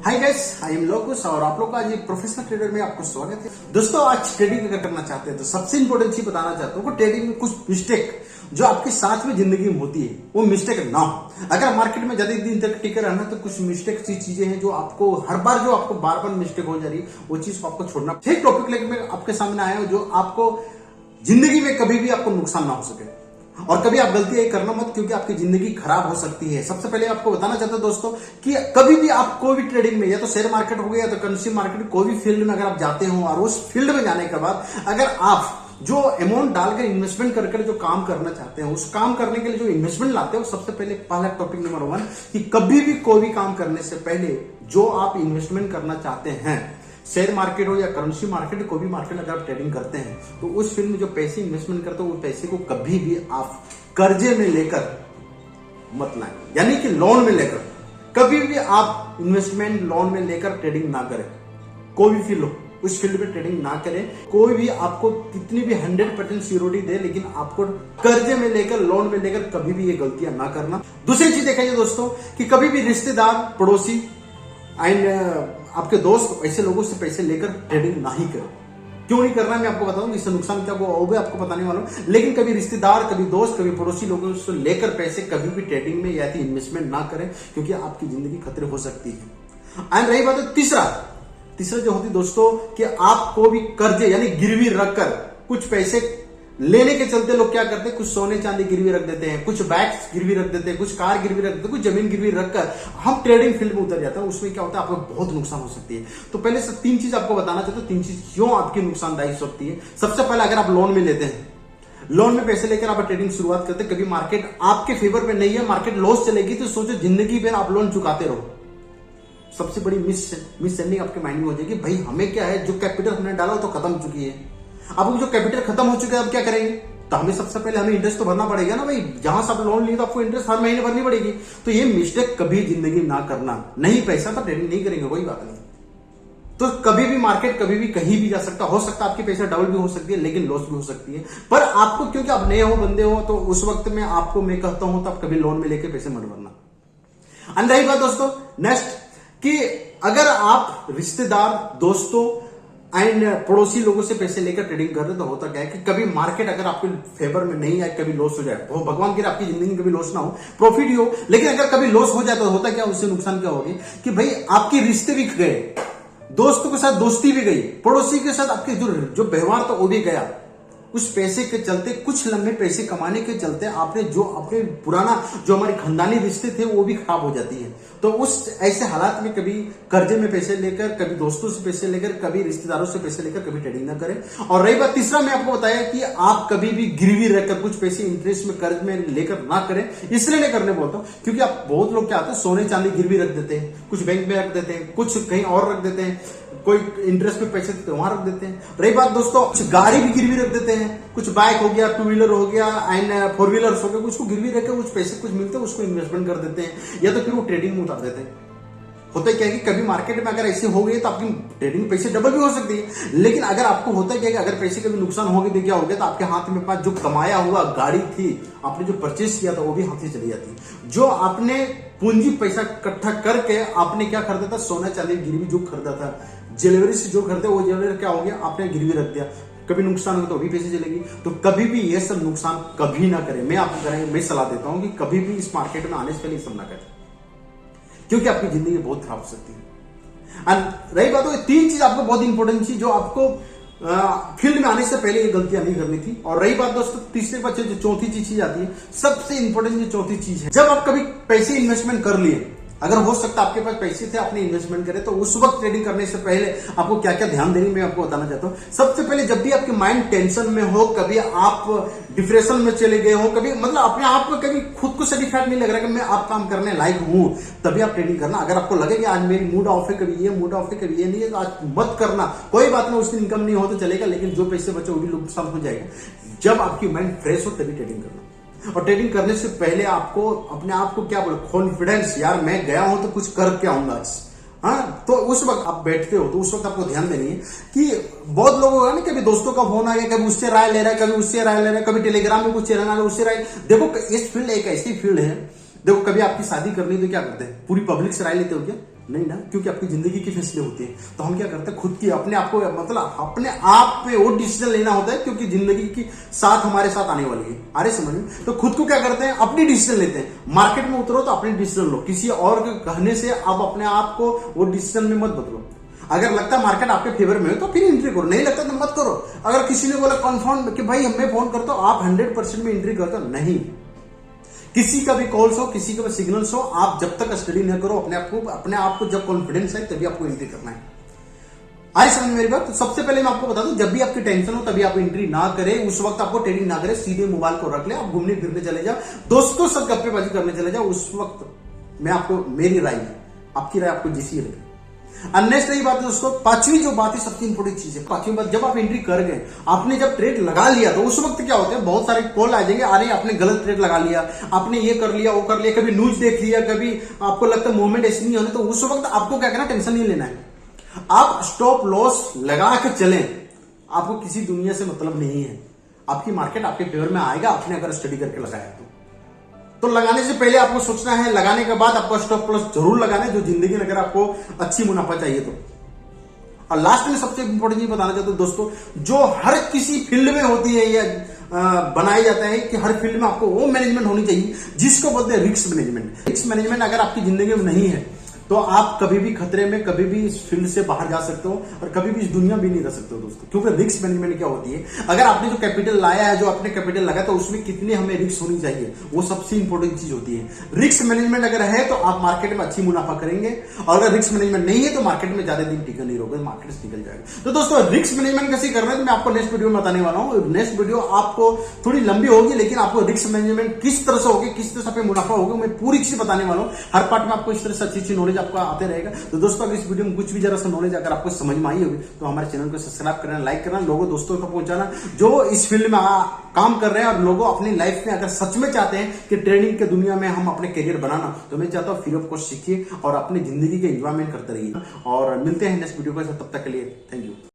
Hi guys, I am Lokush और आप लोग का आज प्रोफेशनल ट्रेडर में आपको स्वागत है। दोस्तों, आज ट्रेडिंग अगर करना चाहते हैं तो सबसे इंपॉर्टेंट चीज बताना चाहता हूँ कि ट्रेडिंग में कुछ मिस्टेक जो आपके साथ में जिंदगी में होती है वो मिस्टेक ना हो। अगर मार्केट में ज्यादा दिन तक टिके रहना तो कुछ मिस्टेक चीजें हैं जो आपको हर बार जो आपको बार बार मिस्टेक हो जा रही है वो चीज को आपको छोड़ना। ठीक टॉपिक लेकर मैं आपके सामने आया हूं जो आपको जिंदगी में कभी भी आपको नुकसान ना हो सके और कभी आप गलती करना मत, क्योंकि आपकी जिंदगी खराब हो सकती है। सबसे पहले आपको बताना चाहता हूं दोस्तों कि कभी भी आप कोई भी ट्रेडिंग में, या तो शेयर मार्केट हो गया या तो कंज्यूमर मार्केट, कोई भी फील्ड में अगर आप जाते हो और उस फील्ड में जाने के बाद अगर आप जो अमाउंट डालकर इन्वेस्टमेंट करके जो काम करना चाहते हैं, उस काम करने के लिए जो इन्वेस्टमेंट लाते हैं, सबसे पहले पहला टॉपिक नंबर 1 कि कभी भी कोई भी काम करने से पहले जो आप इन्वेस्टमेंट करना चाहते हैं, शेयर मार्केट हो या करेंसी मार्केट, कोई भी मार्केट अगर आप ट्रेडिंग करते हैं तो उस फील्ड में जो पैसे इन्वेस्टमेंट करते हो वो पैसे को कभी भी आप कर्जे में लेकर मत लाएं, यानी कि लोन में लेकर। कभी भी आप इन्वेस्टमेंट लोन में लेकर ट्रेडिंग ना करें। कोई भी फील्ड हो उस फील्ड में ट्रेडिंग ना करें। कोई भी आपको कितनी भी 100% सिक्योरिटी दे, लेकिन आपको कर्जे में लेकर लोन में लेकर कभी भी ये गलतियां ना करना। दूसरी चीज देखिए दोस्तों कि कभी भी रिश्तेदार, पड़ोसी एंड आपके दोस्त, ऐसे लोगों से पैसे लेकर ट्रेडिंग ना ही करें। क्यों नहीं करना मैं आपको बताऊंगा, इससे नुकसान क्या होगा आपको बताने वाला हूं। लेकिन कभी रिश्तेदार, कभी दोस्त, कभी पड़ोसी लोगों से लेकर पैसे कभी भी ट्रेडिंग में या इन्वेस्टमेंट ना करें, क्योंकि आपकी जिंदगी खतरे हो सकती है। एंड रही बात है तीसरा जो होती दोस्तों कि आपको भी कर्जे यानी गिरवी रखकर कुछ पैसे लेने के चलते लोग क्या करते हैं, कुछ सोने चांदी गिरवी रख देते हैं, कुछ बैग्स गिरवी रख देते हैं, कुछ कार गिरवी रख देते हैं, कुछ जमीन गिरवी रखकर हम ट्रेडिंग फील्ड में उतर जाते हैं। उसमें क्या होता है, आपको बहुत नुकसान हो सकती है। तो पहले से 3 चीज आपको बताना चाहते हो, 3 चीज क्यों आपकी नुकसानदायक हो सकती है। सबसे पहले, अगर आप लोन में लेते हैं, लोन में पैसे लेकर आप ट्रेडिंग शुरुआत करते हैं, कभी मार्केट आपके फेवर में नहीं है, मार्केट लॉस चलेगी, तो सोचो जिंदगी भर आप लोन चुकाते रहो। सबसे बड़ी मिसअंडरस्टैंडिंग आपके माइंड में हो जाएगी, भाई हमें क्या है, जो कैपिटल हमने डाला तो खत्म चुकी है। अब जो कैपिटल खत्म हो चुका है, अब क्या करेंगे, तो हमें सबसे पहले हमें इंटरेस्ट तो भरना पड़ेगा ना भाई। जहां से आप लोन लिए तो आपको इंटरेस्ट हर महीने भरनी पड़ेगी। तो ये मिस्टेक कभी जिंदगी ना करना। नहीं पैसा तो ट्रेडिंग नहीं करेंगे, कोई बात नहीं। तो कभी भी मार्केट कभी भी कहीं भी जा सकता, हो सकता है आपकी पैसा डबल भी हो सकती है, लेकिन लॉस भी हो सकती है। पर आपको, क्योंकि आप नए हो, बंदे हो, तो उस वक्त में आपको मैं कहता हूं तो आप कभी लोन में लेके पैसे मत भरना। एंड रही बात दोस्तों नेक्स्ट कि अगर आप रिश्तेदार, दोस्तों एंड पड़ोसी लोगों से पैसे लेकर ट्रेडिंग कर रहे, तो होता क्या है कि कभी मार्केट अगर आपके फेवर में नहीं आए, कभी लॉस हो जाए, वो भगवान की आपकी जिंदगी में कभी लॉस ना हो, प्रॉफिट ही हो। लेकिन अगर कभी लॉस हो जाए तो होता क्या, उससे नुकसान क्या होगी कि भाई आपके रिश्ते भी गए, दोस्तों के साथ दोस्ती भी गई, पड़ोसी के साथ आपके जो व्यवहार था वो भी गया। उस पैसे के चलते, कुछ लंबे पैसे कमाने के चलते आपने जो अपने पुराना जो हमारे खानदानी रिश्ते थे वो भी खराब हो जाती है। तो उस ऐसे हालात में कभी कर्जे में पैसे लेकर, कभी दोस्तों से पैसे लेकर, कभी रिश्तेदारों से पैसे लेकर कभी ट्रेडिंग ना करें। और रही बात तीसरा, मैं आपको बताया कि आप कभी भी गिरवी रखकर कुछ पैसे इंटरेस्ट में, कर्ज में लेकर ना करें। इसलिए नहीं करने बोलता हूं क्योंकि आप बहुत लोग क्या होता है, सोने चांदी गिरवी रख देते हैं, कुछ बैंक में रख देते हैं, कुछ कहीं और रख देते हैं, कोई इंटरेस्ट पे पैसे तो वहां रख देते हैं। रही बात दोस्तों, कुछ गाड़ी भी गिरवी रख देते हैं, कुछ बाइक हो गया, 2 व्हीलर हो गया एंड 4 व्हीलर्स हो गया, उसको गिरवी रखकर कुछ पैसे कुछ मिलते हैं, उसको इन्वेस्टमेंट कर देते हैं, या तो फिर वो ट्रेडिंग में उतार देते हैं। होता क्या है कि कभी मार्केट में अगर ऐसे हो गए तो आपकी ट्रेडिंग पैसे डबल भी हो सकती है। लेकिन अगर आपको होता क्या है कि अगर पैसे कभी नुकसान हो गए तो क्या हो गया, तो आपके हाथ में पास जो कमाया हुआ गाड़ी थी, आपने जो परचेस किया था वो भी हाथ से चली जाती। जो आपने पूंजी पैसा इकट्ठा करके आपने क्या खरीदा था, सोना चांदी गिरवी जो खरीदा था, ज्वेलरी से जो खरीदे, वो ज्वेलरी क्या हो गया, आपने गिरवी रख दिया, कभी नुकसान हो तो भी पैसे चलेगी। तो कभी भी ये सब नुकसान कभी ना करें। मैं आपको करेंगे, मैं सलाह देता हूं कि कभी भी इस मार्केट में आने से पहले सब ना करें, क्योंकि आपकी जिंदगी बहुत खराब हो सकती है। एंड रही बात, 3 चीज आपको बहुत इंपॉर्टेंट चीज जो आपको फील्ड में आने से पहले ये गलतियां नहीं करनी थी। और रही बात दोस्तों तीसरे बच्चे जो चौथी चीज आती है, सबसे इंपॉर्टेंट जो चौथी चीज है, जब आप कभी पैसे इन्वेस्टमेंट कर लिए, अगर हो सकता है आपके पास पैसे थे, आपने इन्वेस्टमेंट करे, तो उस वक्त ट्रेडिंग करने से पहले आपको क्या क्या ध्यान देनी मैं आपको बताना चाहता हूं। सबसे पहले, जब भी आपकी माइंड टेंशन में हो, कभी आप डिप्रेशन में चले गए हो, कभी मतलब अपने आप को कभी खुद को सेटिस्फाइड नहीं लग रहा कि मैं आप काम करने लायक हूं, तभी आप ट्रेडिंग करना। अगर आपको लगे कि आज मेरी मूड ऑफ है, कभी ये मूड ऑफ है, कभी ये नहीं है, तो आज मत करना। कोई बात नहीं, उस दिन इनकम नहीं हो तो चलेगा, लेकिन जो पैसे बचे वो भी नुकसान हो जाएगा। जब आपकी माइंड फ्रेश हो तभी ट्रेडिंग करना। और ट्रेडिंग करने से पहले आपको अपने आप को क्या बोले, कॉन्फिडेंस, यार मैं गया हूं तो कुछ करके आऊंगा आज। हाँ, तो उस वक्त आप बैठते हो तो उस वक्त आपको ध्यान देनी है कि बहुत लोग होगा ना, कभी दोस्तों का फोन आ गया, कभी उससे राय ले रहा है, कभी उससे राय ले रहा है, कभी टेलीग्राम में कुछ चैनल आ रहा है उससे राय। देखो, इस फील्ड एक ऐसी फील्ड है, देखो कभी आपकी शादी करनी तो क्या करते हैं, पूरी पब्लिक से राय लेते हो क्या? नहीं ना, क्योंकि आपकी जिंदगी की फैसले होती है। तो हम क्या करते हैं, खुद की अपने आप को मतलब अपने आप पे वो डिसीजन लेना होता है, क्योंकि जिंदगी की साथ हमारे साथ आने वाली है। आ रही समझ में? तो खुद को क्या करते हैं, अपनी डिसीजन लेते हैं। मार्केट में उतरो तो अपनी डिसीजन लो, किसी और के कहने से आप अपने आप को वो डिसीजन में मत बदलो। अगर लगता है मार्केट आपके फेवर में हो तो फिर एंट्री करो, नहीं लगता तो मत करो। अगर किसी ने बोला कन्फर्म कि भाई हमें फोन करता हूं, आप 100% में एंट्री करते हो, नहीं। किसी का भी कॉल्स हो, किसी का भी सिग्नल्स हो, आप जब तक स्टडी नहीं करो अपने आप को जब कॉन्फिडेंस है तभी आपको एंट्री करना है। आई समझ मेरी बात? तो सबसे पहले मैं आपको बता दूं, जब भी आपकी टेंशन हो तभी आप एंट्री ना करें, उस वक्त आपको ट्रेडिंग ना करें, सीधे मोबाइल को रख ले, आप घूमने फिरने चले जाओ, दोस्तों सब गप्पेबाजी करने चले जाओ। उस वक्त मैं आपको, मेरी राय है, आपकी राय आपको जैसी लगे। नेक्स्ट रही बात है दोस्तों, पांचवी जो बात है सबसे इंपोर्टेंट चीज है। पांचवी बात, जब आप एंट्री कर गए, आपने जब ट्रेड लगा लिया, तो उस वक्त क्या होता है, बहुत सारे कॉल आ जाएंगे, अरे आपने गलत ट्रेड लगा लिया, आपने ये कर लिया, वो कर लिया, कभी न्यूज देख लिया, कभी आपको लगता है मूवमेंट ऐसी नहीं होने। तो उस वक्त आपको क्या करना, टेंशन नहीं लेना है। आप स्टॉप लॉस लगा के चलें, आपको किसी दुनिया से मतलब नहीं है। आपकी मार्केट आपके फेवर में आएगा, आपने अगर स्टडी करके लगाया तो लगाने से पहले आपको सोचना है, लगाने के बाद आपको स्टॉप लॉस जरूर लगाना है, जो जिंदगी में अगर आपको अच्छी मुनाफा चाहिए तो। और लास्ट में सबसे इंपॉर्टेंट चीज बताना चाहता हूं दोस्तों, जो हर किसी फील्ड में होती है या बनाया जाता है कि हर फील्ड में आपको वो मैनेजमेंट होनी चाहिए जिसको बोलते हैं रिस्क मैनेजमेंट। रिस्क मैनेजमेंट अगर आपकी जिंदगी में नहीं है तो आप कभी भी खतरे में, कभी भी इस फील्ड से बाहर जा सकते हो और कभी भी इस दुनिया में नहीं रह सकते हो दोस्तों। क्योंकि रिस्क मैनेजमेंट क्या होती है, अगर आपने जो कैपिटल लाया है, जो आपने कैपिटल लगा, तो उसमें कितनी हमें रिस्क होनी चाहिए, वो सबसे इंपॉर्टेंट चीज होती है। रिस्क मैनेजमेंट अगर है तो आप मार्केट में अच्छी मुनाफा करेंगे, और अगर रिस्क मैनेजमेंट नहीं है तो मार्केट में ज्यादा दिन टिके नहीं रहोगे, मार्केट से निकल जाएगा। तो दोस्तों रिस्क मैनेजमेंट कैसे करना है तो मैं आपको नेक्स्ट वीडियो में बताने वाला हूं। नेक्स्ट वीडियो आपको थोड़ी लंबी होगी, लेकिन आपको रिस्क मैनेजमेंट किस तरह से होगी, किस तरह से मुनाफा होगा, मैं पूरी चीज बताने वाला हूं। हर पार्ट में आपको इस तरह से अच्छी नॉलेज आपको आते रहेगा। तो दोस्तों अगर इस वीडियो में कुछ भी जरा सा नॉलेज अगर आपको समझ में आई होगी तो हमारे चैनल को सब्सक्राइब करना, लाइक करना, लोगों दोस्तों तक पहुंचाना जो इस फील्ड में काम कर रहे हैं, और लोगों अपनी लाइफ में अगर सच में चाहते हैं कि ट्रेडिंग के दुनिया में हम अपने करियर बनाना, तो मैं चाहता हूं फ्री ऑफ कॉस्ट सीखिए और अपनी जिंदगी के एंजॉयमेंट करते रहिए। और मिलते हैं नेक्स्ट वीडियो के साथ, तब तक के लिए थैंक यू।